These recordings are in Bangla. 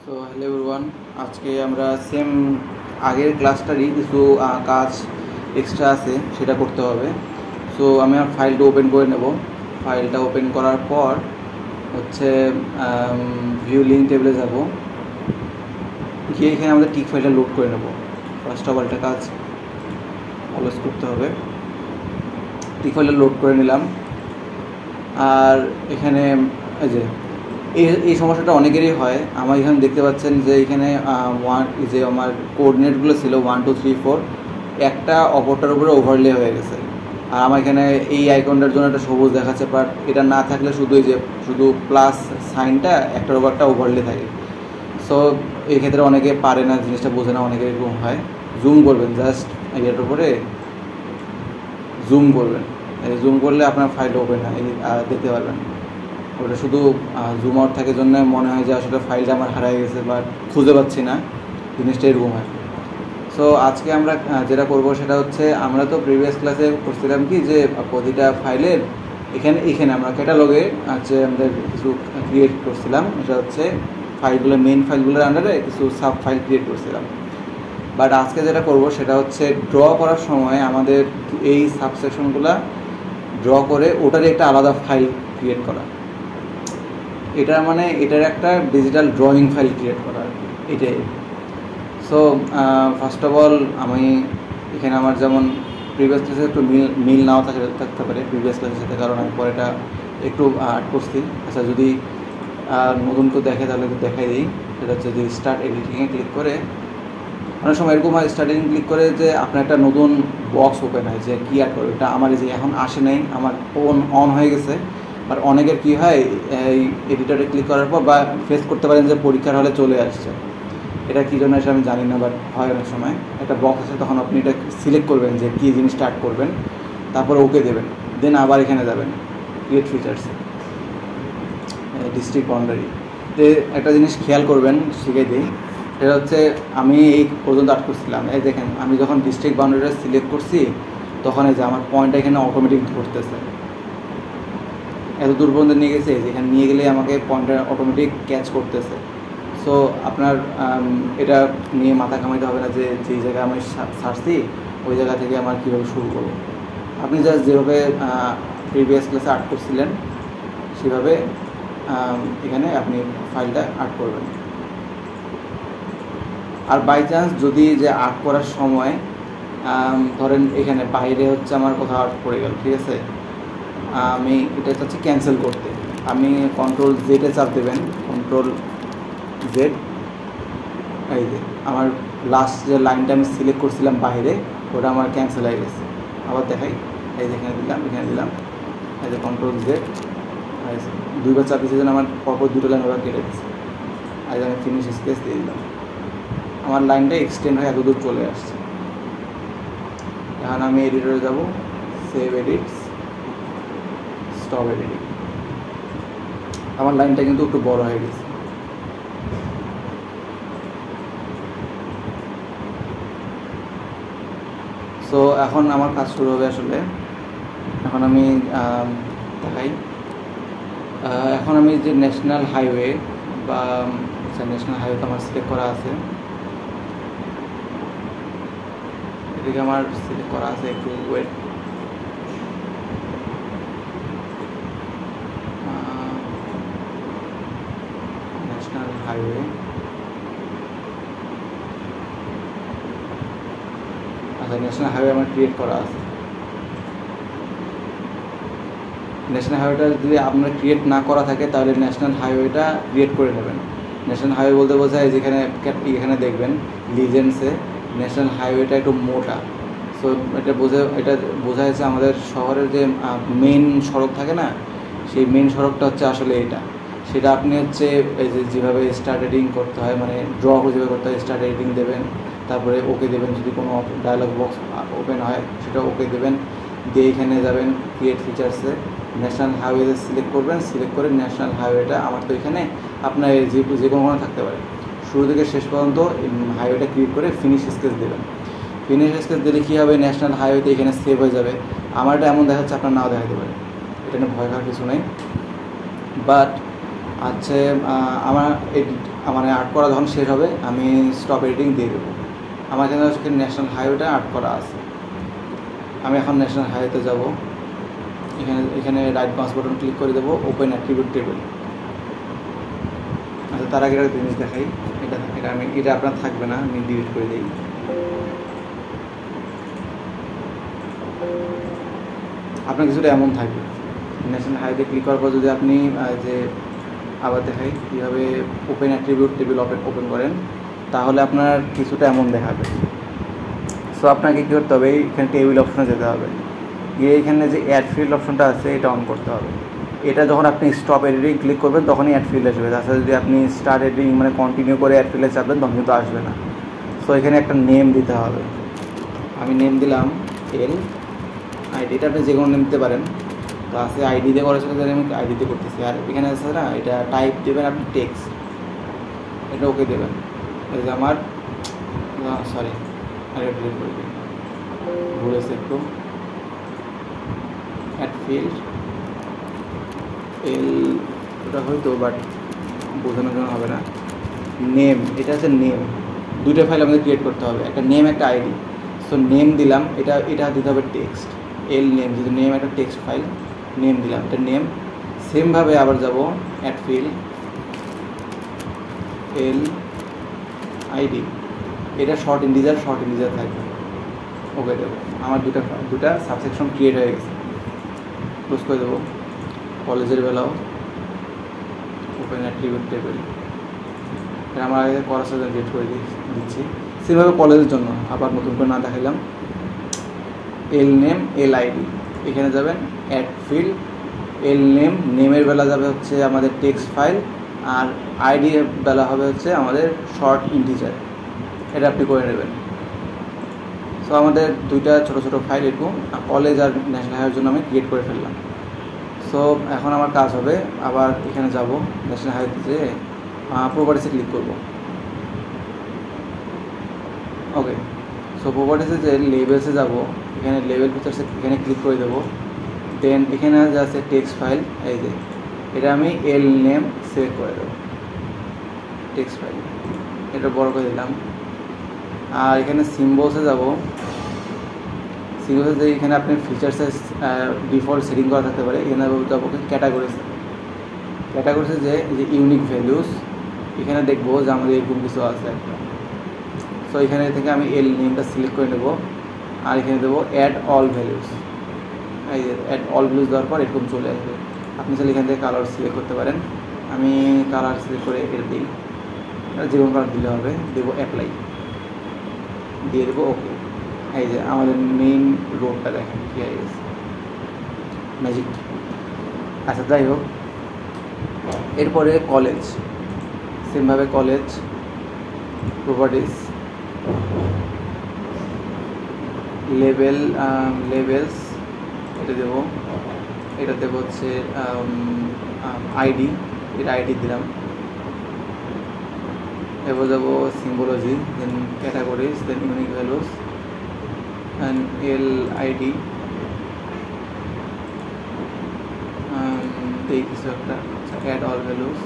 সো হ্যালো এভরিওয়ান, আজকে আমরা সেম আগের ক্লাসটারই কিছু কাজ এক্সট্রা আছে সেটা করতে হবে। সো আমি আমার ফাইলটা ওপেন করে নেব। ফাইলটা ওপেন করার পর হচ্ছে ভিউ লিঙ্ক টেবিলে যাব, গিয়ে এখানে আমাদের টিক ফাইলটা লোড করে নেব। ফার্স্ট অফ অল একটা কাজ অলওয়েজ করতে হবে। টিক ফাইলটা লোড করে নিলাম। আর এখানে এই যে এই সমস্যাটা অনেকেরই হয়। আমার এখানে দেখতে পাচ্ছেন যে এখানে যে আমার কোঅর্ডিনেটগুলো ছিল 1 2 3 4 একটা অপরটার উপরে ওভারলে হয়ে গেছে। আর আমার এখানে এই আইকনটার জন্য একটা সবুজ দেখাচ্ছে, বাট এটা না থাকলে শুধু প্লাস সাইনটা একটার উপর একটা ওভারলে থাকে। সো এই ক্ষেত্রে অনেকে পারে না, জিনিসটা বোঝে না, অনেকে এরকম হয়। জুম করবেন, জাস্ট এটার উপরে জুম করবেন। এই জুম করলে আপনার ফাইল ওপেন হয়, দেখতে পারবেন। ওটা শুধু জুম আউট থাকার জন্য মনে হয় যে আসলে ফাইলটা আমার হারিয়ে গেছে বা খুঁজে পাচ্ছি না, জিনিসটা এরকম হয়। সো আজকে আমরা যেটা করব সেটা হচ্ছে, আমরা তো প্রিভিয়াস ক্লাসে করছিলাম কি যে প্রতিটা ফাইলের এখানে আমরা ক্যাটালগে আছে আমাদের কিছু ক্রিয়েট করছিলাম। এটা হচ্ছে ফাইলগুলো, মেইন ফাইলগুলোর আন্ডারে কিছু সাব ফাইল ক্রিয়েট করছিলাম। বাট আজকে যেটা করব সেটা হচ্ছে ড্র করার সময় আমাদের এই সাবসেকশনগুলো ড্র করে ওটারই একটা আলাদা ফাইল ক্রিয়েট করা। এটার একটা ডিজিটাল ড্রয়িং ফাইল ক্রিয়েট করা আর কি, এটাই। সো ফার্স্ট অফ অল আমি এখানে আমার যেমন প্রিভিয়াস ক্লাসে একটু মিল নাও থাকতে পারে প্রিভিয়াস ক্লাসের সাথে, কারণ আমি পরে এটা একটু আর্ট করছি। আচ্ছা, যদি নতুন কেউ দেখে তাহলে একটু দেখাই দিই। সেটা হচ্ছে যে স্টার্ট এডিটিংয়ে ক্লিক করে, অনেক সময় এরকম হয় স্টার্ট এডিটিং ক্লিক করে যে আপনার একটা নতুন বক্স ওপেন হয় যে কী আর্ট করবে। এটা আমার যে এখন আসে নাই, আমার অন হয়ে গেছে। বাট অনেকের কী হয়, এই এডিটরে ক্লিক করার পর বা ফেস করতে পারেন যে পরীক্ষার হলে চলে আসছে। এটা কী জন্য আসে আমি জানি না, বাট হয় অনেক সময় একটা বক্স আছে, তখন আপনি এটা সিলেক্ট করবেন যে কী জিনিস স্টার্ট করবেন, তারপরে ওকে দেবেন, দেন আবার এখানে যাবেন ক্রিয়েট ফিচার্সে, ডিস্ট্রিক্ট বাউন্ডারি। তো একটা জিনিস খেয়াল করবেন, শিখে দিই। সেটা হচ্ছে আমি এই পর্যন্ত আর্ট করছিলাম, এই দেখেন আমি যখন ডিস্ট্রিক্ট বাউন্ডারিটা সিলেক্ট করছি তখন এই যে আমার পয়েন্টটা এখানে অটোমেটিক ধরতেছে। এত দূর পর্যন্ত নিয়ে গেছে, যেখানে নিয়ে গেলে আমাকে পয়েন্টটা অটোমেটিক ক্যাচ করতেছে। সো আপনার এটা নিয়ে মাথা কামাইতে হবে না যে যেই জায়গায় আমি ছাড়ছি ওই জায়গা থেকে আমার কীভাবে শুরু করব। আপনি জাস্ট যেভাবে প্রিভিয়াস ক্লাসে আর্ট করছিলেন সেভাবে এখানে আপনি ফাইলটা আর্ট করবেন। আর বাই চান্স যদি যে আর্ট করার সময় ধরেন এখানে বাইরে হচ্ছে আমার কোথাও আর্ট পড়ে গেল, ঠিক আছে, আমি এটা চাচ্ছি ক্যান্সেল করতে। আমি কন্ট্রোল জেডে চাপ দেবেন, কন্ট্রোল জেড। এই যে আমার লাস্ট যে লাইনটা আমি সিলেক্ট করছিলাম বাইরে, ওটা আমার ক্যান্সেল হয়ে গেছে। আবার দেখাই, এই যে এখানে দিলাম, এই যে কন্ট্রোল জেড, দুইবার চাপিয়েছে যেন আমার পরপর দুটো লাইন ওরা কেটে দিচ্ছে। আর আমি ফিনিশ স্কেচ দিয়ে দিলাম, আমার লাইনটা এক্সটেন্ড হয়ে এতদূর চলে আসছে। এখন আমি এডিটরে যাব, সেভ এডিটস, স্টপ এডিটিং। আমার লাইনটা কিন্তু একটু বড় হয়ে গেছে। সো এখন আমার কাজ শুরু হবে আসলে। এখন আমি দেখাই, এখন আমি যে ন্যাশনাল হাইওয়ে বা ন্যাশনাল হাইওয়ে তো আমার সিলেক্ট করা আছে, এদিকে আমার সিলেক্ট করা আছে, একটু ওয়েট। ন্যাশনাল হাইওয়ে, আচ্ছা ন্যাশনাল হাইওয়ে আমার ক্রিয়েট করা আছে। ন্যাশনাল হাইওয়েটা যদি আপনার ক্রিয়েট না করা থাকে তাহলে ন্যাশনাল হাইওয়েটা ক্রিয়েট করে নেবেন। ন্যাশনাল হাইওয়ে বলতে বোঝায় যেখানে এখানে দেখবেন লিজেন্ডসে ন্যাশনাল হাইওয়েটা একটু মোটা। সো এটা বোঝা যাচ্ছে আমাদের শহরের যে মেন সড়ক থাকে না, সেই মেন সড়কটা হচ্ছে আসলে এটা। সেটা আপনি হচ্ছে এই যে যেভাবে স্টার্ট এডিটিং করতে হয়, মানে ড্র যেভাবে করতে হয়, স্টার্ট এডিটিং দেবেন, তারপরে ওকে দেবেন। যদি কোনো ডায়লগ বক্স ওপেন হয় সেটা ওকে দেবেন, দিয়ে এখানে যাবেন ক্রিয়েট ফিচার্সে, ন্যাশনাল হাইওয়ে সিলেক্ট করবেন। সিলেক্ট করে ন্যাশনাল হাইওয়েটা আমার তো এখানে আপনার যে কোনো থাকতে পারে, শুরু থেকে শেষ পর্যন্ত হাইওয়েটা ক্রিয়েট করে ফিনিশ স্কেচ দেবেন। ফিনিশ স্কেচ দিলে কী হবে, ন্যাশনাল হাইওয়েতে এখানে সেভ হয়ে যাবে। আমারটা এমন দেখাচ্ছে, আপনার নাও দেখাতে পারে, এটা নিয়ে ভয় খাওয়ার কিছু নেই। বাট আছে আমার এডিট মানে আর্ট করা যখন শেষ হবে আমি স্টপ এডিটিং দিয়ে দেবো। আমার এখানে ন্যাশনাল হাইওয়েটা আর্ট করা আছে। আমি এখন ন্যাশনাল হাইওয়েতে যাব। এখানে রাইট মাউস বাটন ক্লিক করে দেবো, ওপেন অ্যাট্রিবিউট টেবিল। আচ্ছা, তার আগে একটা জিনিস দেখাই। এটা আপনার থাকবে না, আমি ডিলিট করে দিই। আপনার কিছুটা এমন থাকবে। ন্যাশনাল হাইওয়েতে ক্লিক করার পর যদি আপনি যে আবার দেখাই কীভাবে ওপেন অ্যাট্রিবিউট টেবিল ওপেন করেন, তাহলে আপনার কিছুটা এমন দেখাবে। সো আপনাকে কী করতে হবে, এখানে টেবিল অপশনে যেতে হবে, গিয়ে এখানে যে অ্যাড ফিল্ড অপশনটা আছে এটা অন করতে হবে। এটা যখন আপনি স্টপ এডিটিং ক্লিক করবেন তখনই অ্যাড ফিল্ড আসবে। তাছাড়া যদি আপনি স্টার্ট এডিটিং মানে কন্টিনিউ করে অ্যাড ফিল্ডে চাপবেন তখন কিন্তু আসবে না। সো এখানে একটা নেম দিতে হবে। আমি নেম দিলাম এল আইডি। এটা আপনি যে কোনো নেম দিতে পারেন। তো আছে আইডি দিয়ে করার সাথে আমি আইডিতে করতেছি। আর এখানে আছে না, এটা টাইপ দেবেন আপনি টেক্সট, এটা ওকে দেবেন। এই যে আমার সরি আরে ডিলিট করে দিন, ভুলেছে একটু। অ্যাড ফিল্ড এল ওটা হয়তো, বাট বোঝানোর জন্য হবে না। নেম, এটা হচ্ছে নেম। দুইটা ফাইল আমাদের ক্রিয়েট করতে হবে, একটা নেম একটা আইডি। সো নেম দিলাম, এটা দিতে হবে টেক্সট, এল নেম, যেহেতু নেম একটা টেক্সট ফাইল, নেম দিলাম, এটা নেম। সেমভাবে আবার যাব অ্যাড ফিল্ড এল আইডি, এটা শর্ট ইন্টিজার থাকবে, ওকে দেবো। আমার দুটা সাবসেকশন ক্রিয়েট হয়ে গেছে। ক্লোজ করে দেবো। কলেজের বেলাও ওপেন অ্যাট্রিবিউট টেবিল, এটা আমার আগে করার সাথে ডেট করে দিচ্ছি। সেভাবে কলেজের জন্য আবার নতুন করে না দেখাইলাম। এল নেম এল আইডি, এখানে যাবেন অ্যাড ফিল্ড এল নেম, নেমের বেলা যাবে হচ্ছে আমাদের টেক্সট ফাইল, আর আইডি বেলা হবে হচ্ছে আমাদের শর্ট ইন্টিজার। এটা আপনি করে নেবেন। সো আমাদের দুইটা ছোটো ছোটো ফাইল এরকম কলেজ আর ন্যাশনাল হাইওয়ের জন্য আমি ক্রিয়েট করে ফেললাম। সো এখন আমার কাজ হবে, আবার এখানে যাব ন্যাশনাল হাইওয়েতে যে প্রপার্টিসে ক্লিক করব। ওকে, সো প্রপার্টিসে যে লেবেলসে যাব, এখানে লেবেল ফিচার্সে এখানে ক্লিক করে দেবো। দেন এখানে যা আছে টেক্সট ফাইল, এই যে এটা আমি এল নেম সিলেক্ট করে দেবো, টেক্সট ফাইল, এটা বড় করে দিলাম। আর এখানে সিম্বলসে যাব। সিম্বলসে যে এখানে আপনি ফিচার্সের ডিফল্ট সেটিং করা থাকতে পারে। এখানে যাবো ক্যাটাগরিসে যে ইউনিক ভ্যালুস, এখানে দেখবো যে আমাদের এরকম কিছু আছে একটা। সো এখানে থেকে আমি এল নেমটা সিলেক্ট করে নেব, আর এখানে দেবো অ্যাড অল ভ্যালুস। এই যে অ্যাড অল ভ্যালুস দেওয়ার পর এরকম চলে আসবে। আপনি চাইলে এখান থেকে কালার সিলেক্ট করতে পারেন। আমি কালার সিলেক্ট করে এটা দিই, যে কোনো কালার দিলে হবে। দেবো অ্যাপ্লাই, দিয়ে দেবো ওকে। এই যে আমাদের মেইন রোডটা দেখেন কী হয়ে গেছে, ম্যাজিক। আচ্ছা, যাই হোক, এরপরে কলেজ, সেমভাবে কলেজ প্রপার্টিস লেবেলস, এটা দেবো। এটা দেবো হচ্ছে আইডি, এটা আইডি দিলাম। এবার যাবো symbology, then categories, then unique values and L ID, এই কিছু একটা add all values,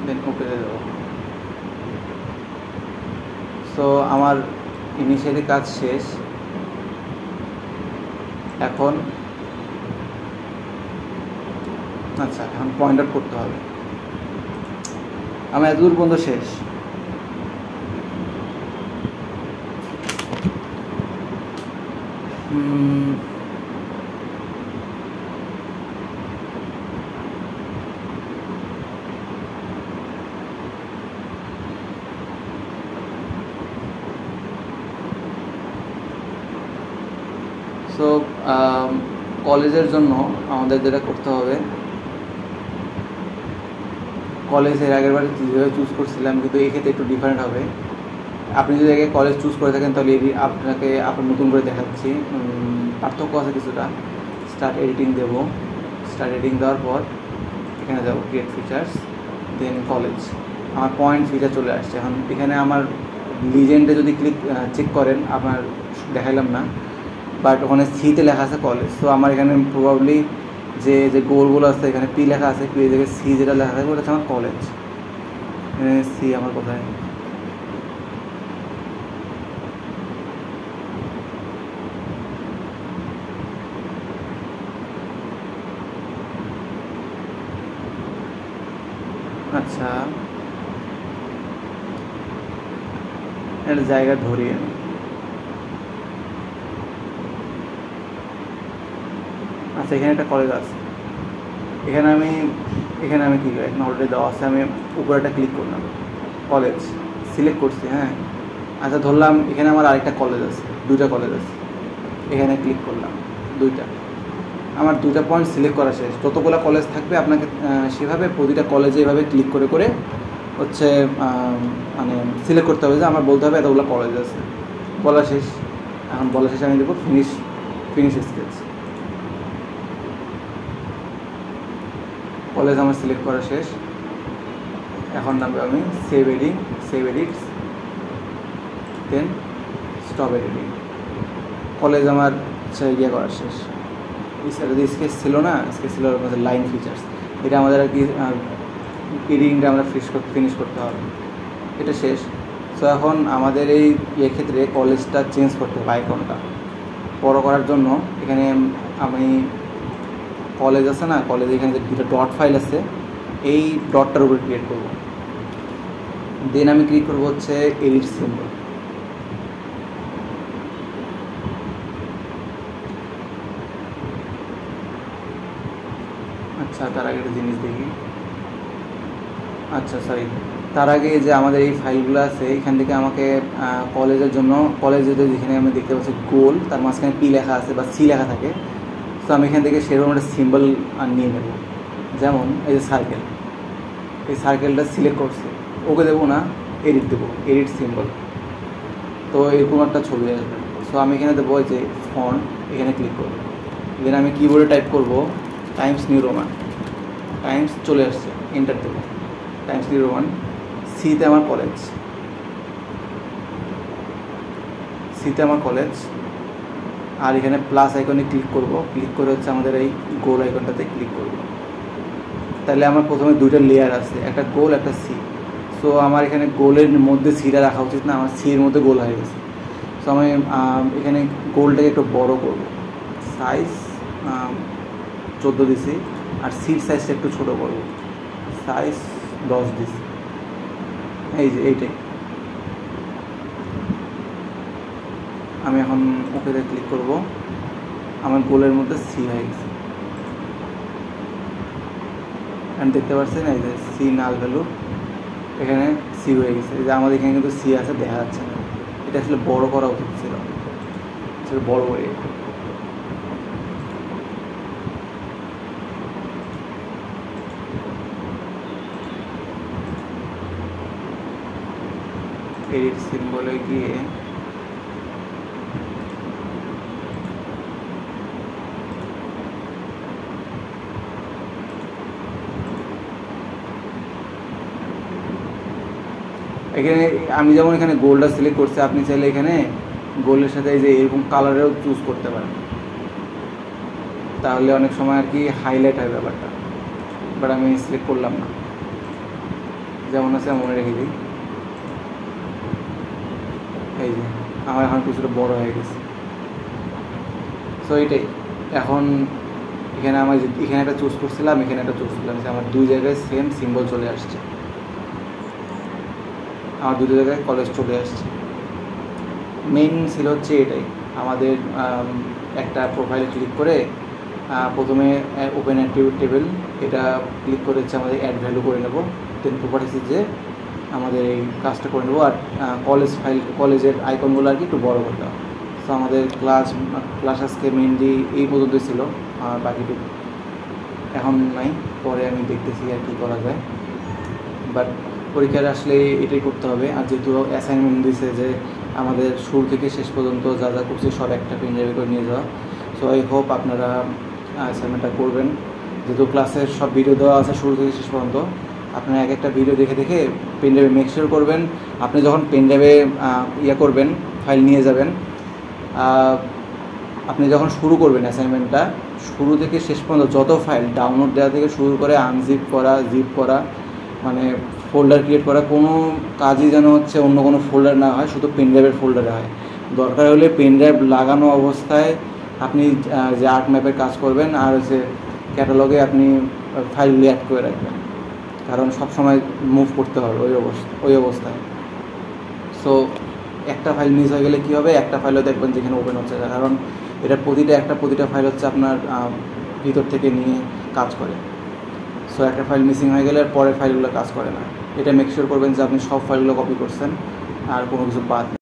then okay দেবো। সো আমার ইনিশিয়ালি কাজ শেষ। এখন এখন পয়েন্ট আউট করতে হবে। আমার এতদূর পর্যন্ত শেষ। সো কলেজের জন্য আমাদের যেটা করতে হবে, কলেজের আগের বারে যেভাবে চুজ করছিলাম, কিন্তু এই ক্ষেত্রে একটু ডিফারেন্ট হবে। আপনি যদি আগে কলেজ চুজ করে থাকেন তাহলে আপনাকে আবার নতুন করে দেখাচ্ছি, পার্থক্য আছে কিছুটা। স্টার্ট এডিটিং দেব। স্টার্ট এডিটিং দেওয়ার পর এখানে যাব ক্রিয়েট ফিচার্স, দেন কলেজ। আমার পয়েন্ট ফিচার চলে আসছে। এখন এখানে আমার লিজেন্ডে যদি চেক করেন, আপনার দেখাইলাম না, বাট ওখানে সিতে লেখা আছে কলেজ। সো আমার এখানে প্রবাবলি যে যে গোলগুলো আছে এখানে পি লেখা আছে, পি জায়গায় সি যেটা লেখা থাকে ওটা হচ্ছে আমার কলেজ। সি আমার কোথায়, আচ্ছা একটা জায়গা ধরি আমি, আচ্ছা এখানে একটা কলেজ আছে, এখানে আমি কী করি, এখানে অলরেডি দেওয়া আছে, আমি উপরে একটা ক্লিক করলাম, কলেজ সিলেক্ট করছি, হ্যাঁ আচ্ছা ধরলাম এখানে আমার আরেকটা কলেজ আছে, দুইটা কলেজ আছে, এখানে ক্লিক করলাম, আমার দুইটা পয়েন্ট সিলেক্ট করা শেষ। যতগুলো কলেজ থাকবে আপনাকে সেভাবে প্রতিটা কলেজে এভাবে ক্লিক করে করে হচ্ছে মানে সিলেক্ট করতে হবে, যে আমার বলতে হবে এতগুলো কলেজ আছে, বলা শেষ। এখন বলা শেষে আমি দেবো ফিনিশ স্কেচ। কলেজ আমার সিলেক্ট করা শেষ, এখন নামবে আমি সেভ এডিটস, দেন স্টপ এডিটিং। কলেজ আমার ইয়ে করা শেষ। যদি স্কেচ ছিল না, স্কেচ ছিল আমাদের লাইন ফিচার্স, এটা আমাদের আর কি এডিটিংটা আমরা ফিনিশ করতে হবে, এটা শেষ। সো এখন আমাদের এই ক্ষেত্রে কলেজটা চেঞ্জ করতে হবে, আইকনটা বড় করার জন্য এখানে আমি কলেজ আছে না, কলেজ এখানে যে দুটো ডট ফাইল আছে এই ডটটার উপরে ক্রিয়েট করব, দেন আমি ক্লিক করবো হচ্ছে এডিট সিম্বল। আচ্ছা তার আগে একটা জিনিস দেখি, আচ্ছা সরি তার আগে যে আমাদের এই ফাইলগুলো আছে এখান থেকে আমাকে কলেজের জন্য, কলেজের যেখানে আমি দেখতে পাচ্ছি গোল, তার মাঝখানে পি লেখা আছে বা সি লেখা থাকে, তো আমি এখান থেকে সেরকম একটা সিম্বল নিয়ে নেব। যেমন এই যে সার্কেল, এই সার্কেলটা সিলেক্ট করছি, ওকে দেবো না, এডিট দেবো, এডিট সিম্বল, তো এরকম একটা ছবি আসবে। সো আমি এখানে দেবো যে ফন্ট, এখানে ক্লিক করবো, দেন আমি কিবোর্ডে টাইপ করবো টাইমস নিউ রোমান, টাইমস চলে আসছে, এন্টার দেবো, টাইমস নিউ রোমান, সিতে আমার কলেজ, আর এখানে প্লাস আইকনে ক্লিক করব, ক্লিক করে হচ্ছে আমাদের এই গোল আইকনটাতে ক্লিক করব। তাহলে আমার প্রথমে দুইটা লেয়ার আছে, একটা গোল একটা সি। সো আমার এখানে গোলের মধ্যে সিটা রাখা উচিত না, আমার সির মধ্যে গোল হয়ে গেছে। সো আমি এখানে গোলটাকে একটু বড় করব, সাইজ 14 দিছি, আর সির সাইজটা একটু ছোটো করব, সাইজ 10 দিছি, এই যে এইটাই। আমি এখন ওকেতে ক্লিক করব, আমার গোলের মধ্যে সি হয়ে গেছে, অ্যান্ড দেখতে পাচ্ছেন এই যে সি নাল ভ্যালু, এখানে সি হয়ে গেছে, যে আমাদের এখানে কিন্তু সি আছে দেখা যাচ্ছে না, এটা আসলে বড় করা উচিত ছিল, আসলে বড় করে এডিট সিম্বলে গিয়ে এখানে আমি যেমন এখানে গোলটা সিলেক্ট করছি, আপনি চাইলে এখানে গোলের সাথে এই যে এরকম কালারেও চুজ করতে পারেন, তাহলে অনেক সময় আর কি হাইলাইট হয় ব্যাপারটা, বাট আমি সিলেক্ট করলাম না, যেমন আছে মনে রেখে দিই। এই যে আমার এখন কিছুটা বড় হয়ে গেছে। সো এইটাই, এখন এখানে আমার এখানে একটা চুজ করছিলাম, এখানে একটা চুজ করলাম, যে আমার দুই জায়গায় সেম সিম্বল চলে আসছে, আমার দুটো জায়গায় কলেজ চলে আসছে। মেইন ছিল হচ্ছে এটাই, আমাদের একটা প্রোফাইলে ক্লিক করে প্রথমে ওপেন অ্যাট্রিবিউট টেবিল, এটা ক্লিক করে হচ্ছে আমাদের অ্যাড ভ্যালু করে নেব, দেন প্রপার্টিসে যে আমাদের এই কাজটা করে নেবো, আর কলেজের আইকনগুলো আর কি একটু বড়ো করতে হবে। সো আমাদের ক্লাস আজকে মেইনলি এই পর্যন্তই ছিল, আর বাকিটুকু এখন নাই, পরে আমি দেখতেছি আর কী করা যায়, বাট পরীক্ষার আসলে এটাই করতে হবে। আর যেহেতু অ্যাসাইনমেন্ট দিয়েছে যে আমাদের শুরু থেকে শেষ পর্যন্ত যা যা করছি সব একটা পেন ড্রাইভে করে নিয়ে যাওয়া, সো আই হোপ আপনারা অ্যাসাইনমেন্টটা করবেন। যেহেতু ক্লাসের সব ভিডিও দেওয়া আছে শুরু থেকে শেষ পর্যন্ত, আপনারা এক একটা ভিডিও দেখে দেখে পেন ড্রাইভে মেক শিওর করবেন। আপনি যখন পেন ড্রাইভে করবেন, ফাইল নিয়ে যাবেন, আপনি যখন শুরু করবেন অ্যাসাইনমেন্টটা, শুরু থেকে শেষ পর্যন্ত যত ফাইল ডাউনলোড দেওয়া থেকে শুরু করে আনজিপ করা, জিপ করা, মানে ফোল্ডার ক্রিয়েট করা, কোনো কাজই যেন হচ্ছে অন্য কোনো ফোল্ডার না হয়, শুধু পেন ড্রাইভের ফোল্ডারে হয়। দরকার হলে পেন ড্রাইভ লাগানো অবস্থায় আপনি যে আর্ট ম্যাপের কাজ করবেন আর হচ্ছে ক্যাটালগে আপনি ফাইলগুলি অ্যাড করে রাখবেন, কারণ সবসময় মুভ করতে হবে ওই অবস্থায়। সো একটা ফাইল মিস হয়ে গেলে কী হবে, একটা ফাইলও দেখবেন যেখানে ওপেন হচ্ছে না, কারণ এটা প্রতিটা ফাইল হচ্ছে আপনার ভিতর থেকে নিয়ে কাজ করে। সো একটা ফাইল মিসিং হয়ে গেলে পরের ফাইলগুলো কাজ করে না। এটা মেক শিওর করবেন যে আপনি সব ফাইলগুলো কপি করছেন আর কোনো কিছু বাদ